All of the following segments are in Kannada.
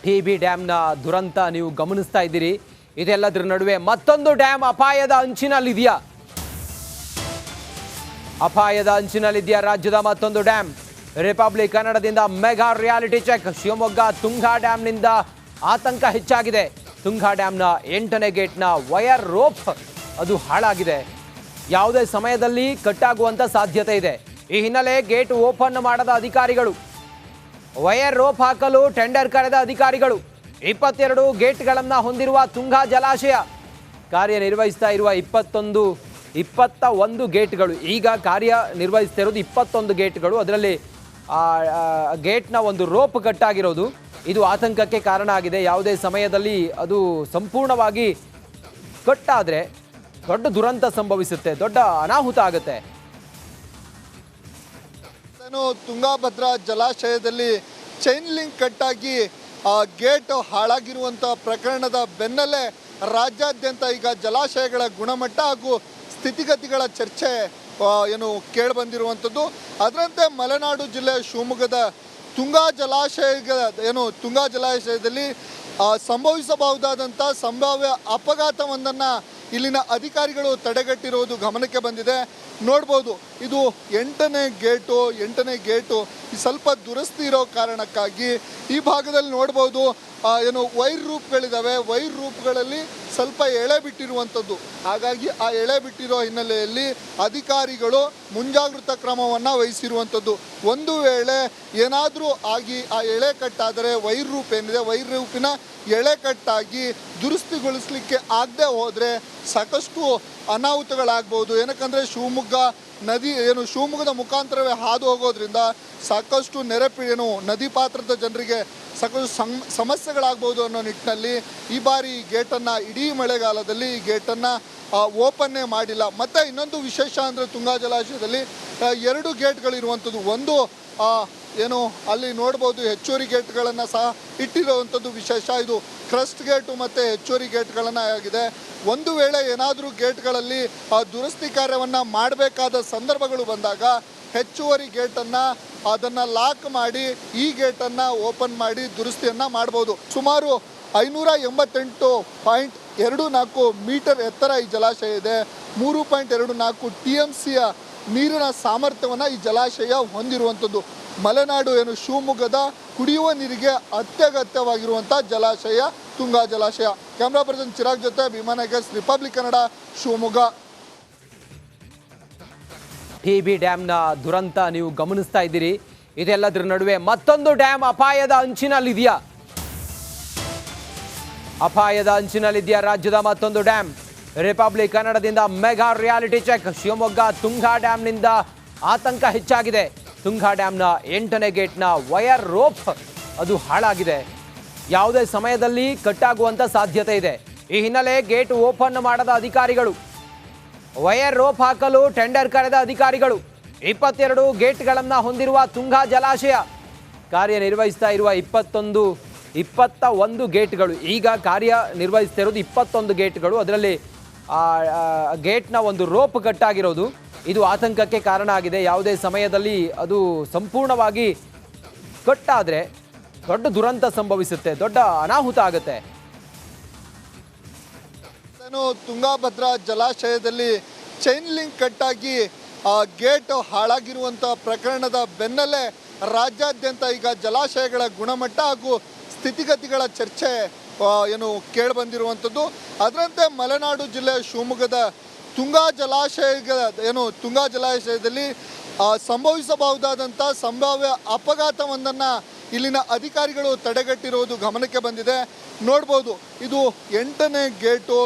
ಟಿಬಿ ಡ್ಯಾಮ್ನ ದುರಂತ ನೀವು ಗಮನಿಸ್ತಾ ಇದ್ದೀರಿ. ಇದೆಲ್ಲದರ ನಡುವೆ ಮತ್ತೊಂದು ಡ್ಯಾಮ್ ಅಪಾಯದ ಅಂಚಿನಲ್ಲಿದೆಯಾ? ಅಪಾಯದ ಅಂಚಿನಲ್ಲಿದೆಯಾ ರಾಜ್ಯದ ಮತ್ತೊಂದು ಡ್ಯಾಮ್? ರಿಪಬ್ಲಿಕ್ ಕನ್ನಡದಿಂದ mega reality check. Shivamogga Tunga ಡ್ಯಾಮ್ನಿಂದ ಆತಂಕ ಹೆಚ್ಚಾಗಿದೆ. ತುಂಗಾ ಡ್ಯಾಮ್ನ 8ನೇ ಗೇಟ್ನ ವಯರ್ ರೋಪ್ ಅದು ಹಾಳಾಗಿದೆ. ಯಾವುದೇ ಸಮಯದಲ್ಲಿ ಕಟ್ಟಾಗುವಂಥ ಸಾಧ್ಯತೆ ಇದೆ. ಈ ಹಿನ್ನೆಲೆ ಗೇಟ್ ಓಪನ್ ಮಾಡದ ಅಧಿಕಾರಿಗಳು, ವಯರ್ ರೋಪ್ ಹಾಕಲು ಟೆಂಡರ್ ಕರೆದ ಅಧಿಕಾರಿಗಳು, 22 ಗೇಟ್ಗಳನ್ನು ಹೊಂದಿರುವ ತುಂಗಾ ಜಲಾಶಯ ಕಾರ್ಯನಿರ್ವಹಿಸ್ತಾ ಇರುವ 21 ಗೇಟ್ಗಳು ಈಗ ಕಾರ್ಯನಿರ್ವಹಿಸ್ತಿರೋದು 21 ಗೇಟ್ಗಳು. ಅದರಲ್ಲಿ ಗೇಟ್ನ ಒಂದು ರೋಪ್ ಕಟ್ಟಾಗಿರೋದು ಇದು ಆತಂಕಕ್ಕೆ ಕಾರಣ ಆಗಿದೆ. ಯಾವುದೇ ಸಮಯದಲ್ಲಿ ಅದು ಸಂಪೂರ್ಣವಾಗಿ ಕಟ್ಟಾದರೆ ದೊಡ್ಡ ದುರಂತ ಸಂಭವಿಸುತ್ತೆ, ದೊಡ್ಡ ಅನಾಹುತ ಆಗುತ್ತೆ. ತುಂಗಾಭದ್ರಾ ಜಲಾಶಯದಲ್ಲಿ ಚೈನ್ ಲಿಂಕ್ ಕಟ್ಟಾಗಿ ಗೇಟ್ ಹಾಳಾಗಿರುವಂಥ ಪ್ರಕರಣದ ಬೆನ್ನಲ್ಲೇ ರಾಜ್ಯಾದ್ಯಂತ ಈಗ ಜಲಾಶಯಗಳ ಗುಣಮಟ್ಟ ಹಾಗೂ ಸ್ಥಿತಿಗತಿಗಳ ಚರ್ಚೆ ಕೇಳಿಬಂದಿರುವಂಥದ್ದು. ಅದರಂತೆ ಮಲೆನಾಡು ಜಿಲ್ಲೆ ಶಿವಮೊಗ್ಗದ ತುಂಗಾ ಜಲಾಶಯದಲ್ಲಿ ಸಂಭವಿಸಬಹುದಾದಂಥ ಸಂಭಾವ್ಯ ಅಪಘಾತವೊಂದನ್ನು ಇಲ್ಲಿನ ಅಧಿಕಾರಿಗಳು ತಡೆಗಟ್ಟಿರುವುದು ಗಮನಕ್ಕೆ ಬಂದಿದೆ. ನೋಡ್ಬೋದು, ಇದು 8ನೇ ಗೇಟು ಸ್ವಲ್ಪ ದುರಸ್ತಿ ಇರೋ ಕಾರಣಕ್ಕಾಗಿ ಈ ಭಾಗದಲ್ಲಿ ನೋಡ್ಬೋದು ವೈರ್ ರೂಪ್ಗಳಿದ್ದಾವೆ. ವೈರ್ ರೂಪ್ಗಳಲ್ಲಿ ಸ್ವಲ್ಪ ಎಳೆ ಬಿಟ್ಟಿರುವಂಥದ್ದು. ಹಾಗಾಗಿ ಆ ಎಳೆ ಬಿಟ್ಟಿರೋ ಹಿನ್ನೆಲೆಯಲ್ಲಿ ಅಧಿಕಾರಿಗಳು ಮುಂಜಾಗ್ರತಾ ಕ್ರಮವನ್ನು ವಹಿಸಿರುವಂಥದ್ದು. ಒಂದು ವೇಳೆ ಏನಾದರೂ ಆಗಿ ಆ ಎಳೆ ಕಟ್ಟಾದರೆ ವೈರ್ ರೂಪ್ ಏನಿದೆ, ವೈರ್ ರೂಪಿನ ಎಳೆ ಕಟ್ಟಾಗಿ ದುರಸ್ತಿಗೊಳಿಸಲಿಕ್ಕೆ ಆಗದೆ ಹೋದರೆ ಸಾಕಷ್ಟು ಅನಾಹುತಗಳಾಗ್ಬೋದು. ಏನಕ್ಕಂದರೆ ಶಿವಮೊಗ್ಗ ನದಿ ಶಿವಮೊಗ್ಗದ ಮುಖಾಂತರವೇ ಹಾದು ಹೋಗೋದ್ರಿಂದ ಸಾಕಷ್ಟು ನದಿ ಪಾತ್ರದ ಜನರಿಗೆ ಸಾಕಷ್ಟು ಸಮಸ್ಯೆಗಳಾಗ್ಬೋದು ಅನ್ನೋ ನಿಟ್ಟಿನಲ್ಲಿ ಈ ಬಾರಿ ಗೇಟನ್ನು ಇಡೀ ಮಳೆಗಾಲದಲ್ಲಿ ಈ ಗೇಟನ್ನು ಓಪನ್ನೇ ಮಾಡಿಲ್ಲ. ಮತ್ತು ಇನ್ನೊಂದು ವಿಶೇಷ ಅಂದರೆ ತುಂಗಾ ಜಲಾಶಯದಲ್ಲಿ 2 ಗೇಟ್ಗಳಿರುವಂಥದ್ದು. ಒಂದು ಅಲ್ಲಿ ನೋಡ್ಬೋದು ಹೆಚ್ಚುವರಿ ಗೇಟ್ಗಳನ್ನು ಸಹ ಇಟ್ಟಿರುವಂಥದ್ದು ವಿಶೇಷ. ಇದು ಕ್ರಸ್ಟ್ ಗೇಟು ಮತ್ತು ಹೆಚ್ಚುವರಿ ಗೇಟ್ಗಳನ್ನು ಆಗಿದೆ. ಒಂದು ವೇಳೆ ಏನಾದರೂ ಗೇಟ್ಗಳಲ್ಲಿ ದುರಸ್ತಿ ಕಾರ್ಯವನ್ನು ಮಾಡಬೇಕಾದ ಸಂದರ್ಭಗಳು ಬಂದಾಗ ಹೆಚ್ಚುವರಿ ಗೇಟನ್ನು ಅದನ್ನು ಲಾಕ್ ಮಾಡಿ ಈ ಗೇಟನ್ನು ಓಪನ್ ಮಾಡಿ ದುರಸ್ತಿಯನ್ನು ಮಾಡ್ಬೋದು. ಸುಮಾರು 588.24 ಮೀಟರ್ ಎತ್ತರ ಈ ಜಲಾಶಯ ಇದೆ. 3.24 TMCಯ ನೀರಿನ ಸಾಮರ್ಥ್ಯವನ್ನು ಈ ಜಲಾಶಯ ಹೊಂದಿರುವಂಥದ್ದು. ಮಲೆನಾಡು ಶಿವಮೊಗ್ಗದ ಕುಡಿಯುವ ನೀರಿಗೆ ಅತ್ಯಗತ್ಯವಾಗಿರುವಂಥ ಜಲಾಶಯ ತುಂಗಾ ಜಲಾಶಯ. ಕ್ಯಾಮ್ರಾ ಪರ್ಸನ್ ಚಿರಾಗ್ ಜೊತೆ ಭೀಮಾ ನಾಗೇಶ್, ರಿಪಬ್ಲಿಕ್ ಕನ್ನಡ, ಶಿವಮೊಗ್ಗ. ಟಿಬಿ ಡ್ಯಾಮ್ನ ದುರಂತ ನೀವು ಗಮನಿಸ್ತಾ ಇದ್ದೀರಿ. ಇದೆಲ್ಲದರ ನಡುವೆ ಮತ್ತೊಂದು ಡ್ಯಾಮ್ ಅಪಾಯದ ಅಂಚಿನಲ್ಲಿದೆಯಾ? ಅಪಾಯದ ಅಂಚಿನಲ್ಲಿದೆಯಾ ರಾಜ್ಯದ ಮತ್ತೊಂದು ಡ್ಯಾಮ್? ರಿಪಬ್ಲಿಕ್ ಕನ್ನಡದಿಂದ mega reality check. Shivamogga Tunga ಡ್ಯಾಮ್ನಿಂದ ಆತಂಕ ಹೆಚ್ಚಾಗಿದೆ. ತುಂಗಾ ಡ್ಯಾಮ್ನ 8ನೇ ಗೇಟ್ನ ವಯರ್ ರೋಪ್ ಅದು ಹಾಳಾಗಿದೆ. ಯಾವುದೇ ಸಮಯದಲ್ಲಿ ಕಟ್ಟಾಗುವಂಥ ಸಾಧ್ಯತೆ ಇದೆ. ಈ ಹಿನ್ನೆಲೆ ಗೇಟ್ ಓಪನ್ ಮಾಡದ ಅಧಿಕಾರಿಗಳು, ವಯರ್ ರೋಪ್ ಹಾಕಲು ಟೆಂಡರ್ ಕರೆದ ಅಧಿಕಾರಿಗಳು, 22 ಗೇಟ್ಗಳನ್ನು ಹೊಂದಿರುವ ತುಂಗಾ ಜಲಾಶಯ ಕಾರ್ಯನಿರ್ವಹಿಸ್ತಾ ಇರುವ 21 ಗೇಟ್ಗಳು ಈಗ ಕಾರ್ಯನಿರ್ವಹಿಸ್ತಿರೋದು 21 ಗೇಟ್ಗಳು. ಅದರಲ್ಲಿ ಗೇಟ್ನ ಒಂದು ರೋಪ್ ಕಟ್ಟಾಗಿರೋದು ಇದು ಆತಂಕಕ್ಕೆ ಕಾರಣ ಆಗಿದೆ. ಯಾವುದೇ ಸಮಯದಲ್ಲಿ ಅದು ಸಂಪೂರ್ಣವಾಗಿ ಕಟ್ಟಾದರೆ ದೊಡ್ಡ ದುರಂತ ಸಂಭವಿಸುತ್ತೆ, ದೊಡ್ಡ ಅನಾಹುತ ಆಗುತ್ತೆ. ತುಂಗಾಭದ್ರಾ ಜಲಾಶಯದಲ್ಲಿ ಚೈನ್ ಲಿಂಕ್ ಕಟ್ಟಾಗಿ ಗೇಟ್ ಹಾಳಾಗಿರುವಂಥ ಪ್ರಕರಣದ ಬೆನ್ನಲ್ಲೇ ರಾಜ್ಯಾದ್ಯಂತ ಈಗ ಜಲಾಶಯಗಳ ಗುಣಮಟ್ಟ ಹಾಗೂ ಸ್ಥಿತಿಗತಿಗಳ ಚರ್ಚೆ ಕೇಳಿಬಂದಿರುವಂಥದ್ದು. ಅದರಂತೆ ಮಲೆನಾಡು ಜಿಲ್ಲೆ ಶಿವಮೊಗ್ಗದ ತುಂಗಾ ಜಲಾಶಯದಲ್ಲಿ ಸಂಭವಿಸಬಹುದಾದಂಥ ಸಂಭಾವ್ಯ ಅಪಘಾತವೊಂದನ್ನು ಇಲ್ಲಿನ ಅಧಿಕಾರಿಗಳು ತಡೆಗಟ್ಟಿರುವುದು ಗಮನಕ್ಕೆ ಬಂದಿದೆ. ನೋಡ್ಬೋದು, ಇದು 8ನೇ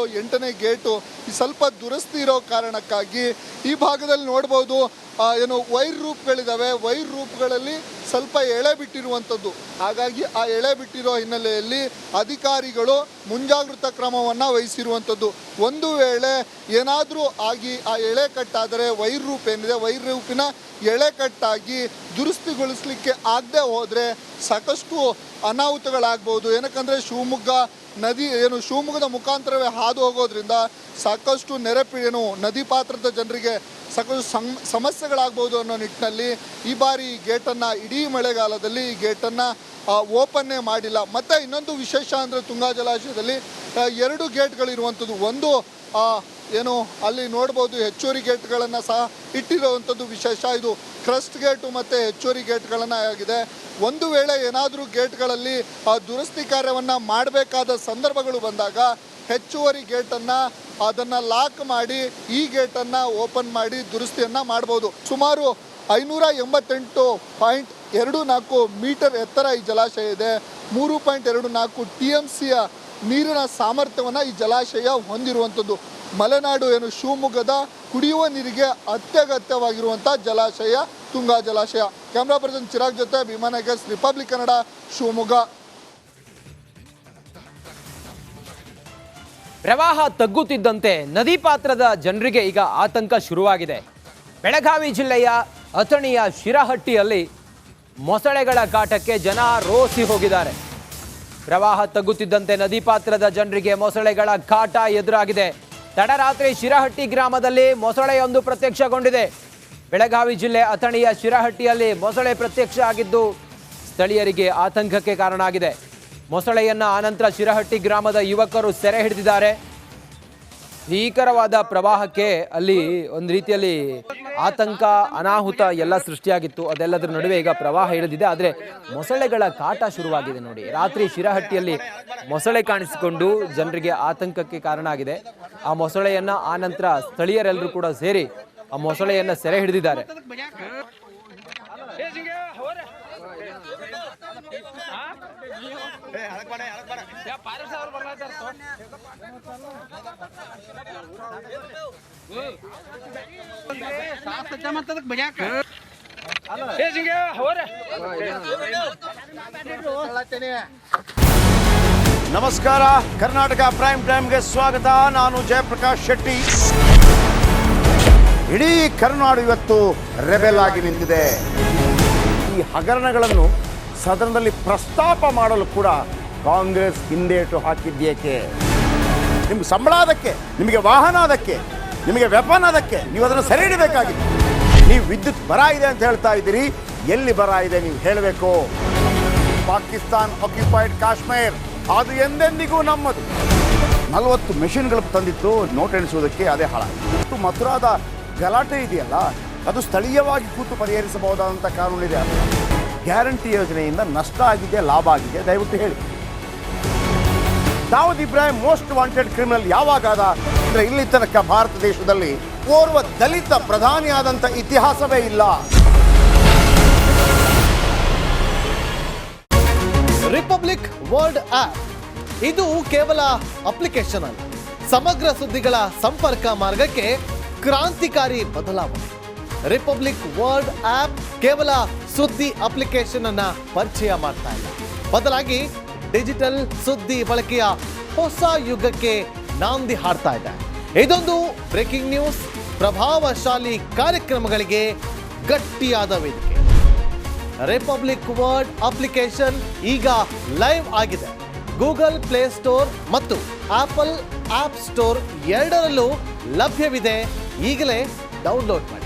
ಗೇಟು ಸ್ವಲ್ಪ ದುರಸ್ತಿ ಇರೋ ಕಾರಣಕ್ಕಾಗಿ ಈ ಭಾಗದಲ್ಲಿ ನೋಡ್ಬೋದು ವೈರ್ ರೂಪ್ಗಳಿದ್ದಾವೆ. ವೈರ್ ರೂಪ್ಗಳಲ್ಲಿ ಸ್ವಲ್ಪ ಎಳೆ ಬಿಟ್ಟಿರುವಂಥದ್ದು. ಹಾಗಾಗಿ ಆ ಎಳೆ ಬಿಟ್ಟಿರೋ ಹಿನ್ನೆಲೆಯಲ್ಲಿ ಅಧಿಕಾರಿಗಳು ಮುಂಜಾಗ್ರತಾ ಕ್ರಮವನ್ನು ವಹಿಸಿರುವಂಥದ್ದು. ಒಂದು ವೇಳೆ ಏನಾದರೂ ಆಗಿ ಆ ಎಳೆ ಕಟ್ಟಾದರೆ ವೈರ್ ರೂಪ್ ಏನಿದೆ, ವೈರ್ ರೂಪಿನ ಎಳೆ ಕಟ್ಟಾಗಿ ದುರಸ್ತಿಗೊಳಿಸಲಿಕ್ಕೆ ಆಗದೆ ಹೋದರೆ ಸಾಕಷ್ಟು ಅನಾಹುತಗಳಾಗ್ಬೋದು. ಏನಕ್ಕಂದರೆ ಶಿವಮೊಗ್ಗ ನದಿ ಶಿವಮೊಗ್ಗದ ಮುಖಾಂತರವೇ ಹಾದು ಹೋಗೋದ್ರಿಂದ ಸಾಕಷ್ಟು ನದಿ ಪಾತ್ರದ ಜನರಿಗೆ ಸಾಕಷ್ಟು ಸಮಸ್ಯೆಗಳಾಗ್ಬೋದು ಅನ್ನೋ ನಿಟ್ಟಿನಲ್ಲಿ ಈ ಬಾರಿ ಗೇಟನ್ನು ಇಡೀ ಮಳೆಗಾಲದಲ್ಲಿ ಈ ಗೇಟನ್ನು ಓಪನ್ನೇ ಮಾಡಿಲ್ಲ. ಮತ್ತು ಇನ್ನೊಂದು ವಿಶೇಷ ಅಂದರೆ ತುಂಗಾ ಜಲಾಶಯದಲ್ಲಿ 2 ಗೇಟ್ಗಳಿರುವಂಥದ್ದು. ಒಂದು ಅಲ್ಲಿ ನೋಡ್ಬೋದು ಹೆಚ್ಚುವರಿ ಗೇಟ್ಗಳನ್ನು ಸಹ ಇಟ್ಟಿರುವಂಥದ್ದು ವಿಶೇಷ. ಇದು ಕ್ರಸ್ಟ್ ಗೇಟು ಮತ್ತು ಹೆಚ್ಚುವರಿ ಗೇಟ್ಗಳನ್ನು ಆಗಿದೆ. ಒಂದು ವೇಳೆ ಏನಾದರೂ ಗೇಟ್ಗಳಲ್ಲಿ ದುರಸ್ತಿ ಕಾರ್ಯವನ್ನು ಮಾಡಬೇಕಾದ ಸಂದರ್ಭಗಳು ಬಂದಾಗ ಹೆಚ್ಚುವರಿ ಗೇಟನ್ನು ಅದನ್ನು ಲಾಕ್ ಮಾಡಿ ಈ ಗೇಟನ್ನು ಓಪನ್ ಮಾಡಿ ದುರಸ್ತಿಯನ್ನು ಮಾಡ್ಬೋದು. ಸುಮಾರು 588.24 ಮೀಟರ್ ಎತ್ತರ ಈ ಜಲಾಶಯ ಇದೆ. 3.24 TMCಯ ನೀರಿನ ಸಾಮರ್ಥ್ಯವನ್ನು ಈ ಜಲಾಶಯ ಹೊಂದಿರುವಂಥದ್ದು. ಮಲೆನಾಡು ಶಿವಮೊಗ್ಗದ ಕುಡಿಯುವ ನೀರಿಗೆ ಅತ್ಯಗತ್ಯವಾಗಿರುವಂಥ ಜಲಾಶಯ ತುಂಗಾ ಜಲಾಶಯ. ಕ್ಯಾಮ್ರಾ ಪರ್ಸನ್ ಚಿರಾಗ್ ಜೊತೆ ಭೀಮಾ ನಾಗೇಶ್, ರಿಪಬ್ಲಿಕ್ ಕನ್ನಡ, ಶಿವಮೊಗ್ಗ. ಪ್ರವಾಹ ತಗ್ಗುತ್ತಿದ್ದಂತೆ ನದಿ ಪಾತ್ರದ ಜನರಿಗೆ ಈಗ ಆತಂಕ ಶುರುವಾಗಿದೆ. ಬೆಳಗಾವಿ ಜಿಲ್ಲೆಯ ಅಥಣಿಯ ಶಿರಹಟ್ಟಿಯಲ್ಲಿ ಮೊಸಳೆಗಳ ಕಾಟಕ್ಕೆ ಜನ ರೋಸಿ ಹೋಗಿದ್ದಾರೆ. ಪ್ರವಾಹ ತಗ್ಗುತ್ತಿದ್ದಂತೆ ನದಿ ಪಾತ್ರದ ಜನರಿಗೆ ಮೊಸಳೆಗಳ ಕಾಟ ಎದುರಾಗಿದೆ. ತಡರಾತ್ರಿ ಶಿರಹಟ್ಟಿ ಗ್ರಾಮದಲ್ಲಿ ಮೊಸಳೆಯೊಂದು ಪ್ರತ್ಯಕ್ಷಗೊಂಡಿದೆ. ಬೆಳಗಾವಿ ಜಿಲ್ಲೆ ಅಥಣಿಯ ಶಿರಹಟ್ಟಿಯಲ್ಲಿ ಮೊಸಳೆ ಪ್ರತ್ಯಕ್ಷ ಆಗಿದ್ದು ಸ್ಥಳೀಯರಿಗೆ ಆತಂಕಕ್ಕೆ ಕಾರಣ ಆಗಿದೆ. ಮೊಸಳೆಯನ್ನ ಆನಂತರ ಶಿರಹಟ್ಟಿ ಗ್ರಾಮದ ಯುವಕರು ಸೆರೆ ಹಿಡಿದಿದ್ದಾರೆ. ಭೀಕರವಾದ ಪ್ರವಾಹಕ್ಕೆ ಅಲ್ಲಿ ಒಂದು ರೀತಿಯಲ್ಲಿ ಆತಂಕ, ಅನಾಹುತ ಎಲ್ಲ ಸೃಷ್ಟಿಯಾಗಿತ್ತು. ಅದೆಲ್ಲದರ ನಡುವೆ ಈಗ ಪ್ರವಾಹ ಇಳಿದಿದೆ. ಆದರೆ ಮೊಸಳೆಗಳ ಕಾಟ ಶುರುವಾಗಿದೆ ನೋಡಿ. ರಾತ್ರಿ ಶಿರಹಟ್ಟಿಯಲ್ಲಿ ಮೊಸಳೆ ಕಾಣಿಸಿಕೊಂಡು ಜನರಿಗೆ ಆತಂಕಕ್ಕೆ ಕಾರಣ ಆಗಿದೆ. ಆ ಮೊಸಳೆಯನ್ನ ಆನಂತರ ಸ್ಥಳೀಯರೆಲ್ಲರೂ ಕೂಡ ಸೇರಿ ಆ ಮೊಸಳೆಯನ್ನ ಸೆರೆ ಹಿಡಿದಿದ್ದಾರೆ. ನಮಸ್ಕಾರ, ಕರ್ನಾಟಕ ಪ್ರೈಮ್ ಟೈಮ್ಗೆ ಸ್ವಾಗತ. ನಾನು ಜಯಪ್ರಕಾಶ್ ಶೆಟ್ಟಿ. ಇಡೀ ಕರ್ನಾಡು ಇವತ್ತು ರೆಬೆಲ್ ಆಗಿ ನಿಂತಿದೆ. ಈ ಹಗರಣಗಳನ್ನು ಸದನದಲ್ಲಿ ಪ್ರಸ್ತಾಪ ಮಾಡಲು ಕೂಡ ಕಾಂಗ್ರೆಸ್ ಹಿಂದೇಟು ಹಾಕಿದ್ದೇಕೆ? ನಿಮ್ಗೆ ಸಂಬಳ ಅದಕ್ಕೆ, ನಿಮಗೆ ವಾಹನ ಅದಕ್ಕೆ, ನಿಮಗೆ ವೆಪನ್ ಅದಕ್ಕೆ, ನೀವು ಅದನ್ನು ಸೆರೆ ಹಿಡಿಬೇಕಾಗಿತ್ತು. ನೀವು ವಿದ್ಯುತ್ ಬರ ಇದೆ ಅಂತ ಹೇಳ್ತಾ ಇದ್ದೀರಿ. ಎಲ್ಲಿ ಬರ ಇದೆ ನೀವು ಹೇಳಬೇಕು. ಪಾಕಿಸ್ತಾನ್ ಆಕ್ಯುಪೈಡ್ ಕಾಶ್ಮೀರ್ ಅದು ಎಂದೆಂದಿಗೂ ನಮ್ಮದು. 40 ಮೆಷಿನ್ಗಳು ತಂದಿತ್ತು ನೋಟ್ ಎಣಿಸುವುದಕ್ಕೆ, ಅದೇ ಹಾಳಾಯಿತು. ಮಥುರಾದ ಗಲಾಟೆ ಇದೆಯಲ್ಲ, ಅದು ಸ್ಥಳೀಯವಾಗಿ ಕೂತು ಪರಿಹರಿಸಬಹುದಾದಂಥ ಕಾನೂನಿದೆ. ಗ್ಯಾರಂಟಿ ಯೋಜನೆಯಿಂದ ನಷ್ಟ ಆಗಿದೆ, ಲಾಭ ಆಗಿದೆ, ದಯವಿಟ್ಟು ಹೇಳಿ. Dawood Ibrahim most wanted criminal ಯಾವಾಗಾದ ಅಂದರೆ ಇಲ್ಲಿ ತನಕ ಭಾರತ ದೇಶದಲ್ಲಿ ಓರ್ವ ದಲಿತ ಪ್ರಧಾನಿಯಾದಂಥ ಇತಿಹಾಸವೇ ಇಲ್ಲ. ರಿಪಬ್ಲಿಕ್ ವರ್ಲ್ಡ್ ಆಪ್ ಇದು ಕೇವಲ ಅಪ್ಲಿಕೇಶನ್ ಅಲ್ಲ, ಸಮಗ್ರ ಸುದ್ದಿಗಳ ಸಂಪರ್ಕ ಮಾರ್ಗಕ್ಕೆ ಕ್ರಾಂತಿಕಾರಿ ಬದಲಾವಣೆ. ರಿಪಬ್ಲಿಕ್ ವರ್ಲ್ಡ್ ಆಪ್ ಕೇವಲ ಸುದ್ದಿ ಅಪ್ಲಿಕೇಶನ್ ಅನ್ನ ಪರಿಚಯ ಮಾಡ್ತಾ ಇಲ್ಲ, ಬದಲಾಗಿ ಡಿಜಿಟಲ್ ಸುದ್ದಿ ಬಳಕೆಯ ಹೊಸ ಯುಗಕ್ಕೆ ನಾಂದಿ ಹಾಡ್ತಾ ಇದೆ. ಇದೊಂದು ಬ್ರೇಕಿಂಗ್ ನ್ಯೂಸ್, ಪ್ರಭಾವಶಾಲಿ ಕಾರ್ಯಕ್ರಮಗಳಿಗೆ ಗಟ್ಟಿಯಾದ ವೇದಿಕೆ. ರಿಪಬ್ಲಿಕ್ ವರ್ಲ್ಡ್ ಅಪ್ಲಿಕೇಶನ್ ಈಗ ಲೈವ್ ಆಗಿದೆ. ಗೂಗಲ್ ಪ್ಲೇ ಸ್ಟೋರ್ ಮತ್ತು ಆಪಲ್ ಆಪ್ ಸ್ಟೋರ್ ಎರಡರಲ್ಲೂ ಲಭ್ಯವಿದೆ. ಈಗಲೇ ಡೌನ್ಲೋಡ್ ಮಾಡಿ.